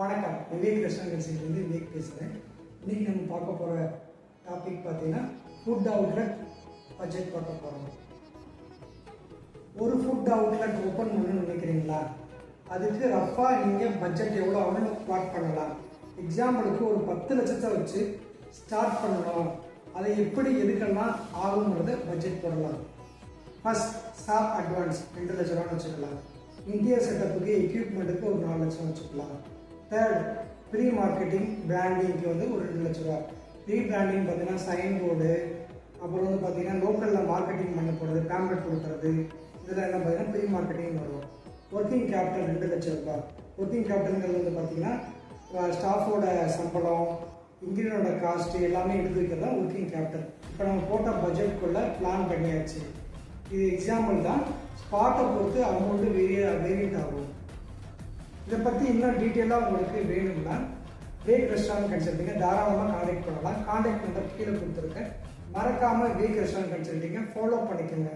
வணக்கம். விவேக் ரெஸ்டாரண்ட் கன்சல்ட்லேருந்து விவேக் பேசுகிறேன். இன்றைக்கி நம்ம பார்க்க போகிற டாபிக் பார்த்தீங்கன்னா ஃபுட் அவுட்லெட் பட்ஜெட் பார்க்க போகிறோம். ஒரு ஃபுட் அவுட்லெட் ஓப்பன் பண்ணணும்னு நினைக்கிறீங்களா? அதுக்கு ரஃபாக நீங்கள் பட்ஜெட் எவ்வளோ ஆகும்னு பிளாட் பண்ணலாம். எக்ஸாம்பிளுக்கு ஒரு 10 லட்சத்தை வச்சு ஸ்டார்ட் பண்ணணும். அதை எப்படி எதுக்கெல்லாம் ஆகுங்கிறத பட்ஜெட் போடலாம். ஃபர்ஸ்ட் ஸ்டாப் அட்வான்ஸ் 2 லட்ச ரூபான்னு வச்சுக்கலாம். இன்டீரியர் செட்டப்புக்கு எக்யூப்மெண்ட்டுக்கு ஒரு 4 லட்சம் வச்சுக்கலாம். தேர்ட், ப்ரீ மார்க்கெட்டிங் பிராண்டிங்க்கு ஒரு 2 லட்ச ரூபா. ப்ரீ பிராண்டிங் பார்த்தீங்கன்னா சைன் போர்டு, அப்புறம் பார்த்தீங்கன்னா லோக்கலில் மார்க்கெட்டிங் பண்ண போகிறது, பேம்ப்ளெட் கொடுக்குறது, இதெல்லாம் என்ன பார்த்தீங்கன்னா ப்ரீ மார்க்கெட்டிங் வரும். ஒர்க்கிங் கேபிட்டல் 2 லட்ச ரூபா. ஒர்க்கிங் கேபிட்டல்ங்கிறது பார்த்தீங்கன்னா ஸ்டாஃபோட சம்பளம், இன்ஜினியரோட காஸ்ட்டு எல்லாமே எடுத்து வைக்கிறது தான் ஒர்க்கிங் கேபிட்டல். இப்போ நம்ம போட்ட பட்ஜெட்குள்ளே பிளான் பண்ணியாச்சு. இது எக்ஸாம்பிள் தான். ஸ்பாட்டை பொறுத்து அமௌண்ட்டு வேரியண்ட் ஆகும். இதை பற்றி இன்னும் டீட்டெயிலாக உங்களுக்கு வேணும்னா விவேக் ரெஸ்டாரண்ட் கன்சல்ட்டிங்கை தாராளமாக கான்டாக்ட் பண்ணலாம். கான்டாக்ட் நம்பர் கீழே கொடுத்துருக்கேன். மறக்காமல் விவேக் ரெஸ்டாரண்ட் கன்சல்ட்டிங்கை ஃபாலோ பண்ணிக்கோங்க.